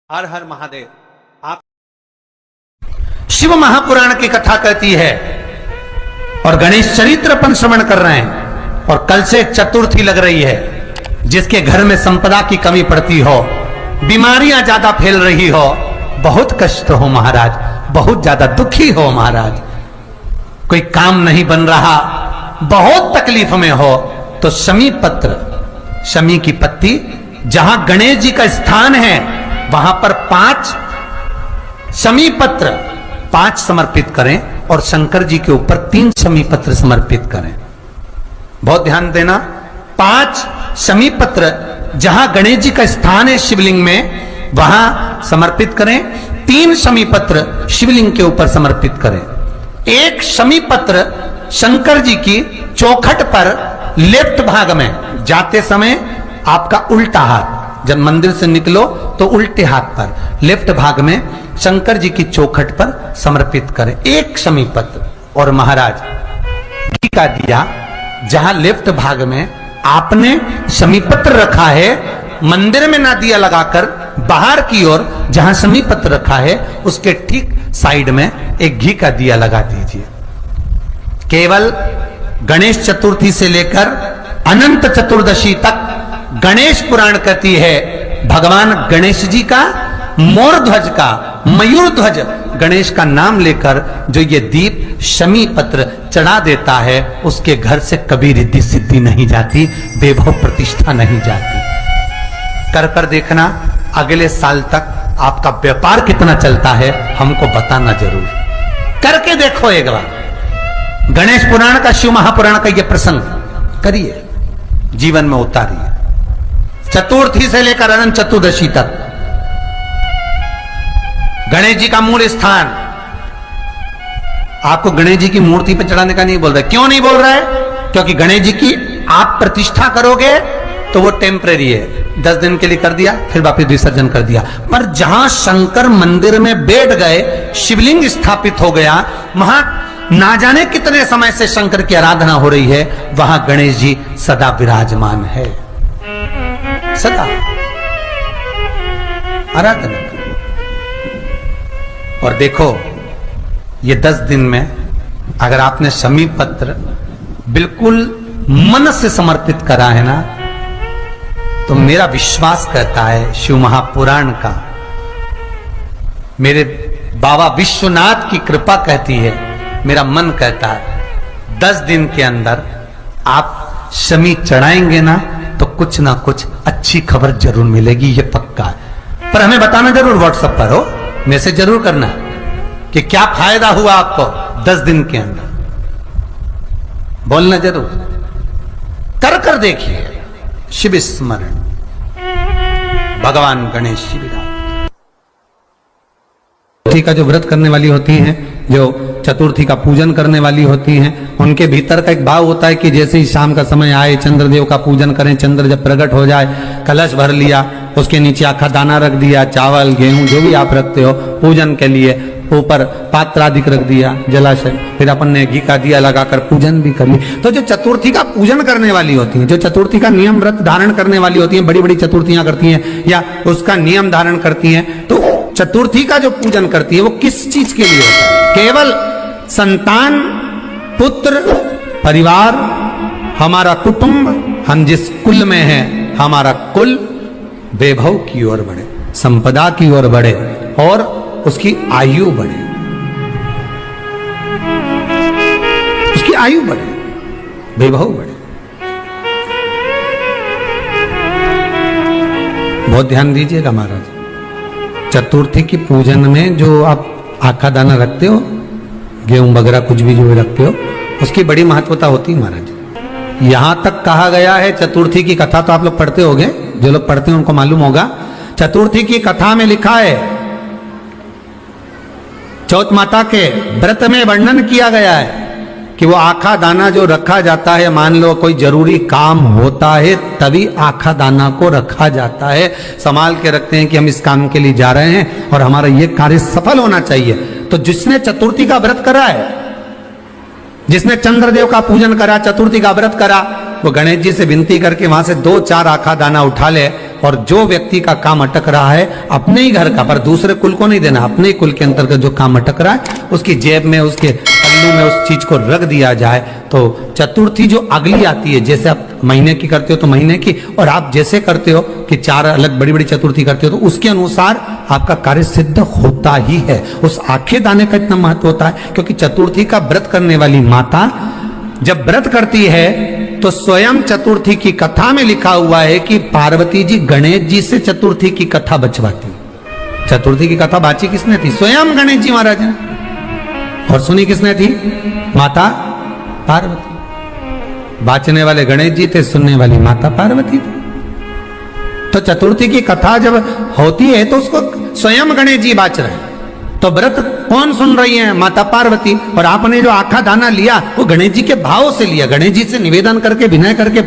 हर हर महादेव। आप शिव महापुराण की कथा कहती है और गणेश चरित्र अपन श्रवण कर रहे हैं और कल से चतुर्थी लग रही है। जिसके घर में संपदा की कमी पड़ती हो, बीमारियां ज्यादा फैल रही हो, बहुत कष्ट हो महाराज, बहुत ज्यादा दुखी हो महाराज, कोई काम नहीं बन रहा, बहुत तकलीफ में हो, तो शमी पत्र, शमी की पत्ती, जहां गणेश जी का स्थान है वहां पर 5 शमी पत्र 5 समर्पित करें और शंकर जी के ऊपर 3 शमी पत्र समर्पित करें। बहुत ध्यान देना, 5 शमी पत्र जहां गणेश जी का स्थान है शिवलिंग में वहां समर्पित करें, 3 शमी पत्र शिवलिंग के ऊपर समर्पित करें। 1 शमी पत्र शंकर जी की चौखट पर लेफ्ट भाग में जाते समय आपका उल्टा हाथ, जब मंदिर से निकलो तो उल्टे हाथ पर लेफ्ट भाग में शंकर जी की चौखट पर समर्पित करें 1 शमी पत्र। और महाराज घी का दिया जहां लेफ्ट भाग में आपने शमी पत्र रखा है, मंदिर में ना दिया लगाकर बाहर की ओर जहां शमी पत्र रखा है उसके ठीक साइड में एक घी का दिया लगा दीजिए। केवल गणेश चतुर्थी से लेकर अनंत चतुर्दशी तक गणेश पुराण कहती है भगवान गणेश जी का मोर ध्वज का, मयूर ध्वज गणेश का नाम लेकर जो ये दीप शमी पत्र चढ़ा देता है उसके घर से कभी रिद्धि सिद्धि नहीं जाती, वैभव प्रतिष्ठा नहीं जाती। कर कर देखना, अगले साल तक आपका व्यापार कितना चलता है हमको बताना जरूर, करके देखो एक बार। गणेश पुराण का, शिव महापुराण का यह प्रसंग करिए, जीवन में उतारिए। चतुर्थी से लेकर अनंत चतुर्दशी तक गणेश जी का मूल स्थान, आपको गणेश जी की मूर्ति पर चढ़ाने का नहीं बोल रहा है। क्यों नहीं बोल रहा है? क्योंकि गणेश जी की आप प्रतिष्ठा करोगे तो वो टेम्परेरी है, 10 दिन के लिए कर दिया फिर वापस विसर्जन कर दिया। पर जहां शंकर मंदिर में बैठ गए, शिवलिंग स्थापित हो गया, वहां ना जाने कितने समय से शंकर की आराधना हो रही है, वहां गणेश जी सदा विराजमान है, सदा आराधना। और देखो ये 10 दिन में अगर आपने शमी पत्र बिल्कुल मन से समर्पित करा है ना, तो मेरा विश्वास कहता है शिव महापुराण का, मेरे बाबा विश्वनाथ की कृपा कहती है, मेरा मन कहता है 10 दिन के अंदर आप शमी चढ़ाएंगे ना तो कुछ ना कुछ अच्छी खबर जरूर मिलेगी, ये पक्का है। पर हमें बताना जरूर, व्हाट्सएप पर हो, मैसेज जरूर करना कि क्या फायदा हुआ आपको 10 दिन के अंदर, बोलना जरूर, कर कर देखिए। शिव स्मरण, भगवान गणेश शिवराम का जो व्रत करने वाली होती हैं, जो चतुर्थी का पूजन करने वाली होती हैं, उनके भीतर का एक भाव होता है कि जैसे ही शाम का समय आए चंद्रदेव का पूजन करें, चंद्र जब प्रकट हो जाए, कलश भर लिया, उसके नीचे आखा दाना रख दिया, चावल गेहूं जो भी आप रखते हो पूजन के लिए, ऊपर पात्र आदि रख दिया, जलाशय, फिर अपन ने घी का दिया लगाकर पूजन भी कर ली। तो जो चतुर्थी का पूजन करने वाली होती हैं, जो चतुर्थी का नियम व्रत धारण करने वाली होती हैं, बड़ी बड़ी चतुर्थियां करती हैं या उसका नियम धारण करती हैं, तो चतुर्थी का जो पूजन करती है वो किस चीज के लिए होता है? केवल संतान, पुत्र, परिवार, हमारा कुटुंब, हम जिस कुल में हैं, हमारा कुल वैभव की ओर बढ़े, संपदा की ओर बढ़े और उसकी आयु बढ़े, उसकी आयु बढ़े, वैभव बढ़े। बहुत ध्यान दीजिएगा महाराज, चतुर्थी की पूजन में जो आप आखा दाना रखते हो, गेहूं वगैरह कुछ भी जो रखते हो, उसकी बड़ी महत्वता होती है महाराज। यहां तक कहा गया है, चतुर्थी की कथा तो आप लोग पढ़ते होंगे, जो लोग पढ़ते हैं उनको मालूम होगा, चतुर्थी की कथा में लिखा है, चौथ माता के व्रत में वर्णन किया गया है कि वो आखा दाना जो रखा जाता है, मान लो कोई जरूरी काम होता है तभी आखा दाना को रखा जाता है, संभाल के रखते हैं कि हम इस काम के लिए जा रहे हैं और हमारा ये कार्य सफल होना चाहिए। तो जिसने चतुर्थी का व्रत करा है, जिसने चंद्रदेव का पूजन करा, चतुर्थी का व्रत करा, वो गणेश जी से विनती करके वहां से 2-4 आखा दाना उठा ले, और जो व्यक्ति का काम अटक रहा है अपने ही घर का, पर दूसरे कुल को नहीं देना, अपने ही कुल के अंतर्गत जो काम अटक रहा है उसकी जेब में, उसके पल्लू में उस चीज को रख दिया जाए। तो चतुर्थी जो अगली आती है, जैसे आप महीने की करते हो तो महीने की, और आप जैसे करते हो कि 4 अलग बड़ी बड़ी चतुर्थी करते हो तो उसके अनुसार आपका कार्य सिद्ध होता ही है। उस आखे दाने का इतना महत्व होता है क्योंकि चतुर्थी का व्रत करने वाली माता जब व्रत करती है तो स्वयं चतुर्थी की कथा में लिखा हुआ है कि पार्वती जी गणेश जी से चतुर्थी की कथा बचवाती। चतुर्थी की कथा बाची किसने थी? स्वयं गणेश जी महाराज ने। और सुनी किसने थी? माता पार्वती। बाचने वाले गणेश जी थे, सुनने वाली माता पार्वती थी। तो चतुर्थी की कथा जब होती है तो उसको स्वयं गणेश जी बाच रहे हैं, तो व्रत कौन सुन रही है? माता पार्वती। और आपने जो आखा दाना लिया वो गणेश जी के भाव से लिया, गणेश जी से निवेदन करके, विनय करके